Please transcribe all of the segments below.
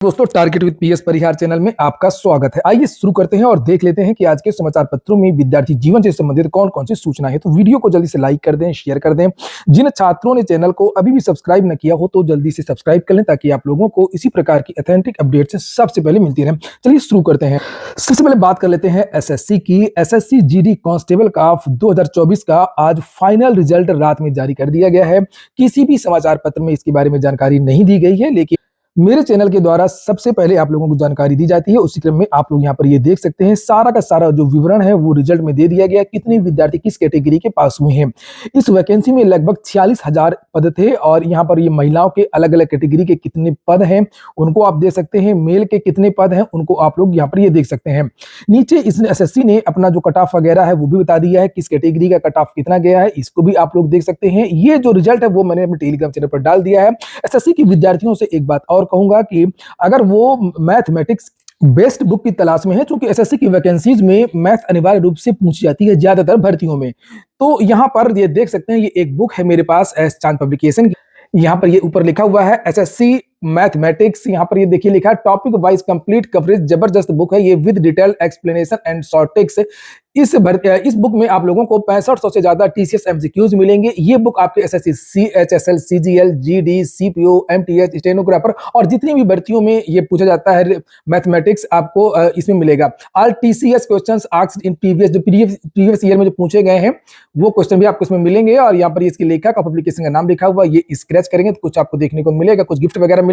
दोस्तों, target with PS Parihar channel में आपका स्वागत है। आइए शुरू करते हैं और देख लेते हैं कि आज के समाचार पत्रों में विद्यार्थी जीवन से संबंधित कौन कौन सी सूचना है। तो वीडियो को जल्दी से लाइक कर दें, शेयर कर दें। जिन छात्रों ने चैनल को अभी भी सब्सक्राइब न किया हो तो जल्दी से सब्सक्राइब कर लें ताकि आप लोगों को इसी प्रकार की ऑथेंटिक अपडेट सबसे पहले मिलती रहे। चलिए शुरू करते हैं। सबसे पहले बात कर लेते हैं एसएससी की। एसएससी जीडी कांस्टेबल का 2024 का आज फाइनल रिजल्ट रात में जारी कर दिया गया है। किसी भी समाचार पत्र में इसके बारे में जानकारी नहीं दी गई है, लेकिन मेरे चैनल के द्वारा सबसे पहले आप लोगों को जानकारी दी जाती है। उसी क्रम में आप लोग यहाँ पर ये देख सकते हैं, सारा का सारा जो विवरण है वो रिजल्ट में दे दिया गया, कितने विद्यार्थी किस कैटेगरी के पास हुए हैं। इस वैकेंसी में लगभग 46,000 पद थे और यहाँ पर ये महिलाओं के अलग अलग कैटेगरी के कितने पद हैं उनको आप देख सकते हैं, मेल के कितने पद हैं उनको आप लोग यहाँ पर ये देख सकते हैं। नीचे इस एसएससी ने अपना जो कट ऑफ वगैरह है वो भी बता दिया है, किस कैटेगरी का कट ऑफ कितना गया है, इसको भी आप लोग देख सकते हैं। ये जो रिजल्ट है वो मैंने अपने टेलीग्राम चैनल पर डाल दिया है। एसएससी के विद्यार्थियों से एक बात और कहूंगा कि अगर वो मैथमेटिक्स बेस्ट बुक की तलाश में है, क्योंकि एसएससी की वैकेंसीज में मैथ अनिवार्य रूप से पूछी जाती है ज्यादातर भर्तियों में, तो यहां पर ये देख सकते हैं, ये एक बुक है मेरे पास एस चांद पब्लिकेशन की। यहां पर ये ऊपर लिखा हुआ है एसएससी मैथमेटिक्स। यहाँ पर ये देखिए लिखा है टॉपिक वाइज कंप्लीट कवरेज, जबरदस्त बुक है ये with detail explanation and short tips. इस बुक में आप लोगों को 6500 से ज्यादा टीसीएस एमसीक्यूज मिलेंगे। ये बुक आपके SSC CHSL CGL GD CPO MTH stenographer और जितनी भी भर्तियों में ये पूछा जाता है मैथमेटिक्स आपको इसमें मिलेगा। All TCS questions asked in previous, जो प्रीवियस ईयर में जो पूछे गए हैं वो क्वेश्चन भी आपको इसमें मिलेंगे। और यहाँ पर इसके लेखक और पब्लिकेशन का नाम लिखा हुआ, ये स्क्रैच करेंगे तो कुछ आपको देखने को मिलेगा, कुछ गिफ्ट वगैरह मिलेंगे।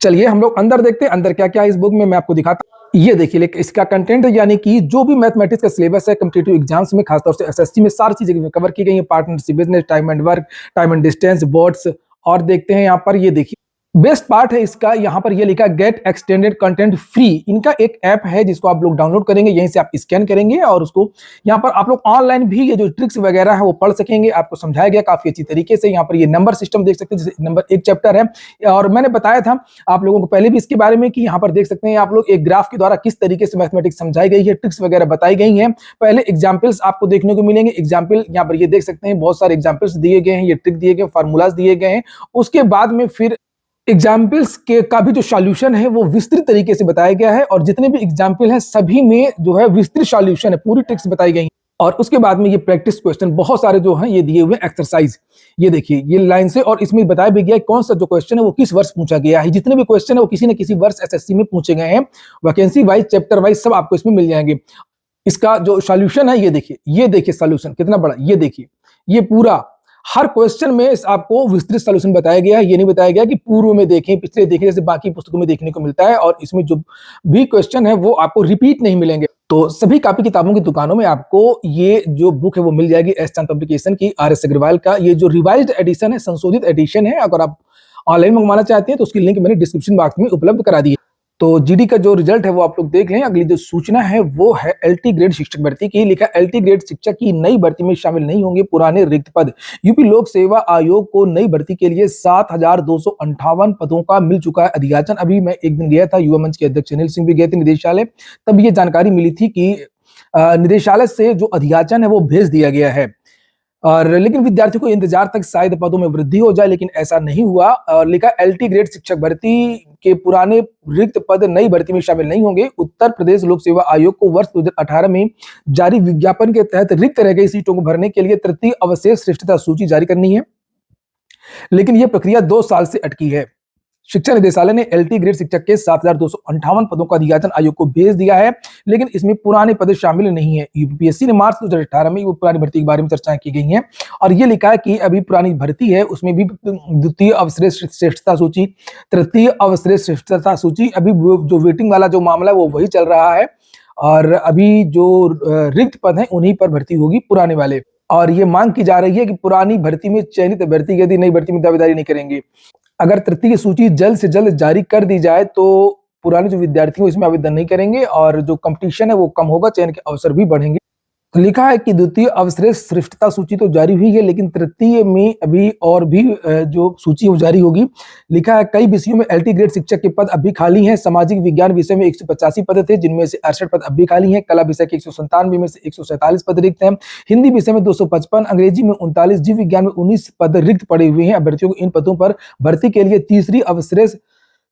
चलिए हम लोग अंदर देखते हैं, अंदर क्या क्या है इस बुक में मैं आपको दिखाता हूं। ये देखिए इसका कंटेंट, यानी कि जो भी मैथमेटिक्स का सिलेबस है कॉम्पिटिटिव एग्जाम्स में, खासतौर से एसएससी में सारी चीजें कवर की गई हैं। Partnership, business, time and work, time and distance, boards. और देखते हैं यहाँ पर, ये देखिए बेस्ट पार्ट है इसका, यहाँ पर ये लिखा गेट एक्सटेंडेड कंटेंट फ्री। इनका एक ऐप है जिसको आप लोग डाउनलोड करेंगे, यहीं से आप स्कैन करेंगे और उसको यहाँ पर आप लोग ऑनलाइन भी ये जो ट्रिक्स वगैरह है वो पढ़ सकेंगे। आपको समझाया गया काफी अच्छी तरीके से। यहाँ पर ये नंबर सिस्टम देख सकते हैं, जैसे नंबर एक चैप्टर है और मैंने बताया था आप लोगों को पहले भी इसके बारे में कि यहाँ पर देख सकते हैं आप लोग एक ग्राफ के द्वारा किस तरीके से मैथमेटिक्स समझाई गई है, ट्रिक्स वगैरह बताई गई है। पहले एग्जाम्पल्स आपको देखने को मिलेंगे। एग्जाम्पल यहाँ पर ये देख सकते हैं, बहुत सारे एग्जाम्पल्स दिए गए हैं, ये ट्रिक दिए गए, फार्मूलाज दिए गए हैं। उसके बाद में फिर एग्जाम्पल्स के का भी जो सॉल्यूशन है वो विस्तृत तरीके से बताया गया है और जितने भी एग्जाम्पल हैं सभी में जो है विस्तृत सॉल्यूशन है, पूरी ट्रिक्स बताई गई हैं। और उसके बाद में ये प्रैक्टिस क्वेश्चन बहुत सारे जो हैं ये दिए हुए एक्सरसाइज, ये देखिए ये लाइन से, और इसमें बताया भी गया है कौन सा जो क्वेश्चन है वो किस वर्ष पूछा गया है। जितने भी क्वेश्चन है वो किसी न किसी वर्ष एसएससी में पूछे गए हैं। वैकेंसी वाइज, चैप्टर वाइज सब आपको इसमें मिल जाएंगे। इसका जो सॉल्यूशन है ये देखिए सॉल्यूशन कितना बड़ा, ये देखिए ये पूरा हर क्वेश्चन में आपको विस्तृत सॉल्यूशन बताया गया है। ये नहीं बताया गया कि पूर्व में देखें, पिछले देखें, जैसे बाकी पुस्तकों में देखने को मिलता है। और इसमें जो भी क्वेश्चन है वो आपको रिपीट नहीं मिलेंगे। तो सभी कॉपी किताबों की दुकानों में आपको ये जो बुक है वो मिल जाएगी एस चांद पब्लिकेशन की, आर.एस. अग्रवाल का। ये जो रिवाइज्ड एडिशन है, संशोधित एडिशन है। अगर आप ऑनलाइन मंगवाना चाहते हैं तो उसकी लिंक मैंने डिस्क्रिप्शन बॉक्स में उपलब्ध करा दी है। तो जीडी का जो रिजल्ट है वो आप लोग देख लें। अगली जो सूचना है वो है एलटी ग्रेड शिक्षक भर्ती की। लिखा एलटी ग्रेड शिक्षक की नई भर्ती में शामिल नहीं होंगे पुराने रिक्त पद। यूपी लोक सेवा आयोग को नई भर्ती के लिए 7,258 पदों का मिल चुका है अधियाचन। अभी मैं एक दिन गया था, युवा मंच के अध्यक्ष अनिल सिंह भी गए थे निदेशालय, तब ये जानकारी मिली थी कि निदेशालय से जो अधियाचन है वो भेज दिया गया है। और लेकिन विद्यार्थियों को इंतजार तक शायद पदों में वृद्धि हो जाए, लेकिन ऐसा नहीं हुआ। और लिखा एलटी ग्रेड शिक्षक भर्ती के पुराने रिक्त पद नई भर्ती में शामिल नहीं होंगे। उत्तर प्रदेश लोक सेवा आयोग को वर्ष 2018 में जारी विज्ञापन के तहत रिक्त रह गई सीटों को भरने के लिए तृतीय अवशेष श्रेष्ठता सूची जारी करनी है, लेकिन यह प्रक्रिया 2 साल से अटकी है। शिक्षा निदेशालय ने एलटी ग्रेड शिक्षक के 7,258 पदों का अधियाचन आयोग को भेज दिया है, लेकिन इसमें पुराने पद शामिल नहीं है। यूपीएससी ने मार्च 2018 में वो पुरानी भर्ती के बारे में चर्चाएं की गई हैं और ये लिखा है कि अभी पुरानी भर्ती है उसमें भी द्वितीय अवश्रेष्ठ श्रेष्ठता सूची, तृतीय अवश्रेष्ठ श्रेष्ठता सूची, अभी जो वेटिंग वाला जो मामला है वो वही चल रहा है। और अभी जो रिक्त पद हैं उन्हीं पर भर्ती होगी, पुराने वाले। और ये मांग की जा रही है कि पुरानी भर्ती में चयनित अभ्यर्थी यदि नई भर्ती में दावेदारी नहीं करेंगे, अगर तृतीय सूची जल्द से जल्द जारी कर दी जाए तो पुराने जो विद्यार्थी हैं इसमें आवेदन नहीं करेंगे और जो कंपटीशन है वो कम होगा, चयन के अवसर भी बढ़ेंगे। तो लिखा है कि द्वितीय अवश्रेष्ठ श्रेष्ठता सूची तो जारी हुई है, लेकिन तृतीय में अभी और भी जो सूची वो जारी होगी। लिखा है कई विषयों में एलटी ग्रेड शिक्षक के पद अभी खाली हैं। सामाजिक विज्ञान विषय में 185 पद थे, जिनमें से 68 पद अभी खाली हैं। कला विषय के 197 में से 147 पद रिक्त हैं। हिंदी विषय में 255, अंग्रेजी में 39, जीव विज्ञान में 19 पद रिक्त पड़े हुए हैं। अभ्यर्थियों को इन पदों पर भर्ती के लिए तीसरी अवश्रेष्ठ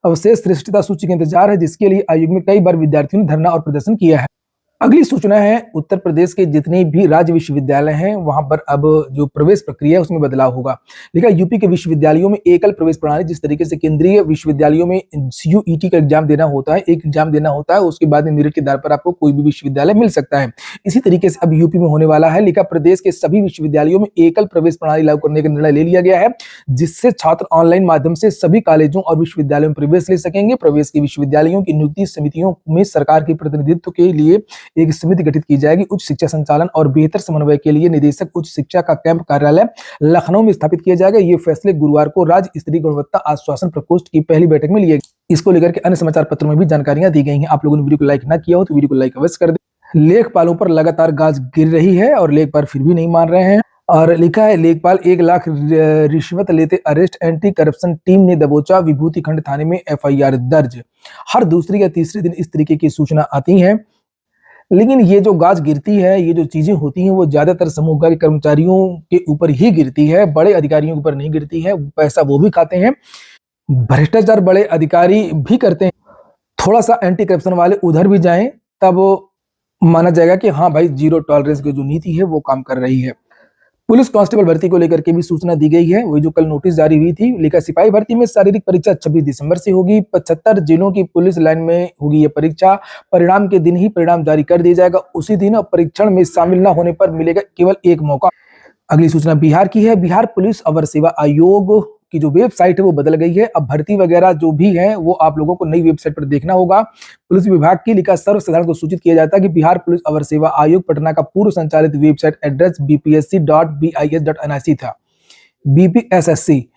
अवशेष श्रेष्ठता सूची का इंतजार है, जिसके लिए आयोग में कई बार विद्यार्थियों ने धरना और प्रदर्शन किया है। अगली सूचना है उत्तर प्रदेश के जितने भी राज्य विश्वविद्यालय हैं वहां पर अब जो प्रवेश प्रक्रिया है उसमें बदलाव होगा। लिखा यूपी के विश्वविद्यालयों में एकल प्रवेश प्रणाली, जिस तरीके से केंद्रीय विश्वविद्यालयों में सीयूईटी का एग्जाम देना होता है, एक एग्जाम देना होता है, उसके बाद में मेरिट के आधार पर आपको कोई भी विश्वविद्यालय मिल सकता है। इसी तरीके से अब यूपी में होने वाला है। लिखा प्रदेश के सभी विश्वविद्यालयों में एकल प्रवेश प्रणाली लागू करने का निर्णय ले लिया गया है, जिससे छात्र ऑनलाइन माध्यम से सभी कॉलेजों और विश्वविद्यालयों में प्रवेश ले सकेंगे। प्रवेश की विश्वविद्यालयों की नियुक्ति समितियों में सरकार के प्रतिनिधित्व के लिए एक समिति गठित की जाएगी। उच्च शिक्षा संचालन और बेहतर समन्वय के लिए निदेशक उच्च शिक्षा का कैंप कार्यालय लखनऊ में स्थापित किया जाएगा। ये फैसले गुरुवार को राज्य स्तरीय गुणवत्ता आश्वासन प्रकोष्ठ की पहली बैठक में लिए गए। इसको लेकर के अन्य समाचार पत्रों में भी जानकारियां दी गई हैं। आप लोगों ने वीडियो को लाइक ना किया हो तो वीडियो को लाइक अवश्य कर दें। लेखपालों पर लगातार गाज गिर रही है और लेखपाल फिर भी नहीं मान रहे हैं। और लिखा है लेखपाल 1 लाख रिश्वत लेते अरेस्ट, एंटी करप्शन टीम ने दबोचा, विभूति खंड थाने में एफआईआर दर्ज। हर दूसरी या तीसरे दिन इस तरीके की सूचना आती है, लेकिन ये जो गाज गिरती है, ये जो चीजें होती हैं वो ज्यादातर समूह के कर्मचारियों के ऊपर ही गिरती है, बड़े अधिकारियों के ऊपर नहीं गिरती है। पैसा वो भी खाते हैं, भ्रष्टाचार बड़े अधिकारी भी करते हैं। थोड़ा सा एंटी करप्शन वाले उधर भी जाएं तब माना जाएगा कि हाँ भाई, जीरो टॉलरेंस की जो नीति है वो काम कर रही है। पुलिस कांस्टेबल भर्ती को लेकर के भी सूचना दी गई है, वही जो कल नोटिस जारी हुई थी। लिखा सिपाही भर्ती में शारीरिक परीक्षा 26 दिसंबर से होगी। 75 जिलों की पुलिस लाइन में होगी ये परीक्षा। परिणाम के दिन ही परिणाम जारी कर दिया जाएगा, उसी दिन। और परीक्षण में शामिल न होने पर मिलेगा केवल एक मौका। अगली सूचना बिहार की है। बिहार पुलिस अवर सेवा आयोग की जो वेबसाइट है वो बदल गई है। अब भर्ती वगैरह जो भी है वो आप लोगों को नई वेबसाइट पर देखना होगा। पुलिस विभाग की लिखा सर्वसाधारण को सूचित किया जाता है कि बिहार पुलिस अवर सेवा आयोग पटना का पूर्व संचालित वेबसाइट एड्रेस bpsc.bis.nic था, बीपीएसएससी।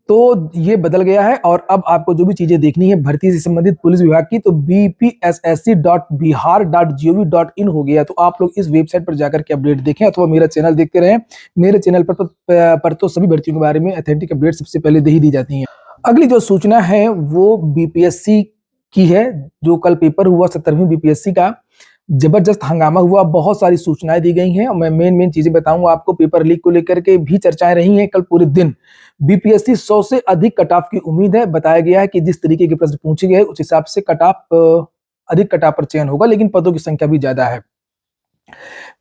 तो ये बदल गया है और अब आपको जो भी चीजें देखनी है भर्ती से संबंधित पुलिस विभाग की, तो bpssc.bihar.gov.in हो गया। तो आप लोग इस वेबसाइट पर जाकर के अपडेट देखें अथवा मेरा चैनल देखते रहें। मेरे चैनल पर तो सभी भर्तियों के बारे में ऑथेंटिक अपडेट सबसे पहले दे ही दी जाती हैं। अगली जो सूचना है वो बीपीएससी की है। जो कल पेपर हुआ 17वीं बीपीएससी का, जबरदस्त हंगामा हुआ, बहुत सारी सूचनाएं दी गई हैं। मैं मेन चीजें बताऊंगा आपको। पेपर लीक को लेकर के भी चर्चाएं रही हैं कल पूरे दिन। बीपीएससी 100 से अधिक कट ऑफ की उम्मीद है। बताया गया है कि जिस तरीके के प्रश्न पूछे गए उस हिसाब से अधिक कट ऑफ पर चयन होगा, लेकिन पदों की संख्या भी ज्यादा है।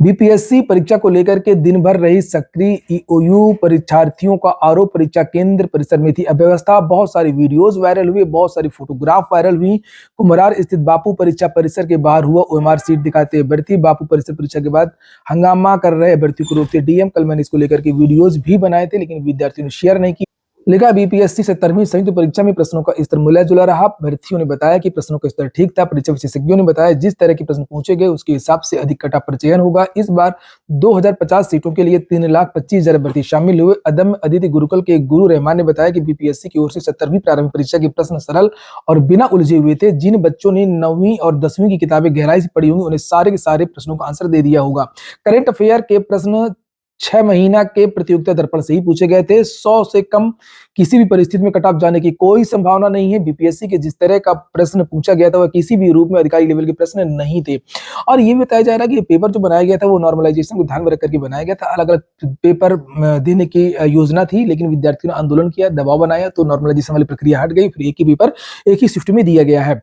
बीपीएससी परीक्षा को लेकर के दिन भर रही सक्रिय ईओयू परीक्षार्थियों का आरोप, परीक्षा केंद्र परिसर में थी अव्यवस्था। बहुत सारी वीडियोस वायरल हुई, बहुत सारी फोटोग्राफ वायरल हुई। कुम्हरार स्थित बापू परीक्षा परिसर के बाहर हुआ ओएमआर सीट दिखाते अभ्यर्थी। बापू परिसर परीक्षा के बाद हंगामा कर रहे अभ्यर्थियों को रोकते डीएम। कल मैंने इसको लेकर के वीडियोज भी बनाए थे, लेकिन विद्यार्थियों ने शेयर नहीं की। लिखा बीपीएससी 17वीं संयुक्त परीक्षा में प्रश्नों का स्तर मिला जुला रहा। अभ्यर्थियों ने बताया कि प्रश्नों का स्तर ठीक था। परीक्षा विशेषज्ञों ने बताया जिस तरह के प्रश्न पूछे गए उसके हिसाब से अधिक कट ऑफ पर चयन होगा। इस बार 2050 सीटों के लिए 3,25,000 अभ्यर्थी शामिल हुए। अदम्य अदिति गुरुकुल के गुरु रहमान ने बताया कि बीपीएससी की ओर से 17वीं प्रारंभिक परीक्षा के प्रश्न सरल और बिना उलझे हुए थे। जिन बच्चों ने 9वीं और 10वीं की किताबें गहराई से पढ़ी होंगी उन्हें सारे के सारे प्रश्नों का आंसर दे दिया होगा। करंट अफेयर के प्रश्न 6 महीना के प्रतियोगिता दर्पण से ही पूछे गए थे। 100 से कम किसी भी परिस्थिति में कट ऑफ जाने की कोई संभावना नहीं है। बीपीएससी के जिस तरह का प्रश्न पूछा गया था वह किसी भी रूप में अधिकारी लेवल के प्रश्न नहीं थे। और ये बताया जा रहा है कि पेपर जो बनाया गया था वो नॉर्मलाइजेशन को ध्यान में रख करके बनाया गया था। अलग अलग पेपर देने की योजना थी, लेकिन विद्यार्थियों ने आंदोलन किया, दबाव बनाया, तो नॉर्मलाइजेशन वाली प्रक्रिया हट गई। फिर एक ही पेपर एक ही शिफ्ट में दिया गया है।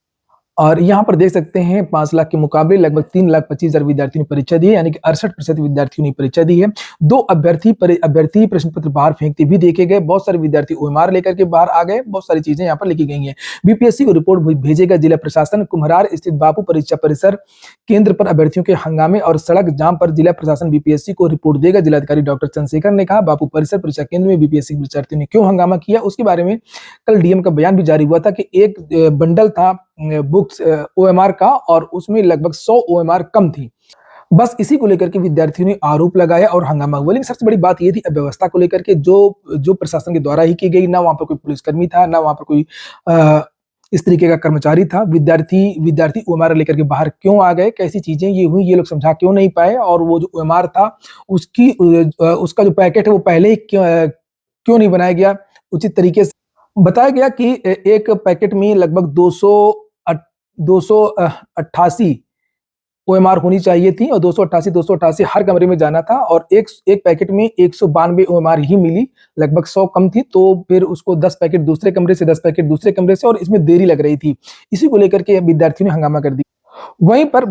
और यहाँ पर देख सकते हैं 5 लाख के मुकाबले लगभग 3,25,000 विद्यार्थियों ने परीक्षा दी है, यानी कि 68% विद्यार्थियों ने परीक्षा दी है। 2 अभ्यर्थी प्रश्न पत्र बाहर फेंकते भी देखे गए। बहुत सारे विद्यार्थी ओएमआर लेकर के बाहर आ गए। बहुत सारी चीजें यहाँ पर लिखी गई हैं। बीपीएससी को रिपोर्ट भेजेगा जिला प्रशासन। कुम्हरार स्थित बापू परीक्षा परिसर केंद्र पर अभ्यर्थियों के हंगामे और सड़क जाम पर जिला प्रशासन बीपीएससी को रिपोर्ट देगा। जिलाधिकारी डॉक्टर चंद्रशेखर ने कहा बापू परिसर परीक्षा केंद्र में बीपीएससी के परीक्षार्थियों ने क्यों हंगामा किया, उसके बारे में कल डीएम का बयान भी जारी हुआ था कि एक बंडल था बुक्स ओएमआर का और उसमें लगभग 100 ओएमआर कम थी। बस इसी को लेकर के विद्यार्थियों ने आरोप लगाया और हंगामा हुआ। लेकिन सबसे बड़ी बात ये थी अव्यवस्था को लेकर के जो प्रशासन के द्वारा ही की गई। ना वहां पर कोई पुलिसकर्मी था, ना वहां पर कोई इस तरीके का कर्मचारी था। विद्यार्थी ओएमआर लेकर के बाहर क्यों आ गए, कैसी चीजें ये हुई, ये लोग समझा क्यों नहीं पाए। और वो जो ओएमआर था उसका जो पैकेट है वो पहले ही क्यों नहीं बनाया गया उचित तरीके से। बताया गया कि एक पैकेट में लगभग 288 ओएमआर होनी चाहिए थी और 288 हर कमरे में जाना था और एक पैकेट में 192 ओएमआर ही मिली, लगभग 100 कम थी। तो फिर उसको 10 पैकेट दूसरे कमरे से, 10 पैकेट दूसरे कमरे से, और इसमें देरी लग रही थी। इसी को लेकर के विद्यार्थियों ने हंगामा कर दिया। वहीं पर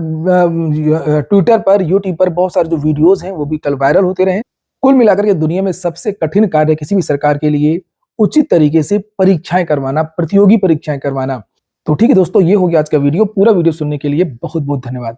ट्विटर पर, यूट्यूब पर बहुत सारे जो वीडियोस हैं वो भी कल वायरल होते रहे। कुल मिलाकर के दुनिया में सबसे कठिन कार्य किसी भी सरकार के लिए उचित तरीके से परीक्षाएं करवाना, प्रतियोगी परीक्षाएं करवाना। तो ठीक है दोस्तों, ये हो गया आज का वीडियो। पूरा वीडियो सुनने के लिए बहुत बहुत धन्यवाद।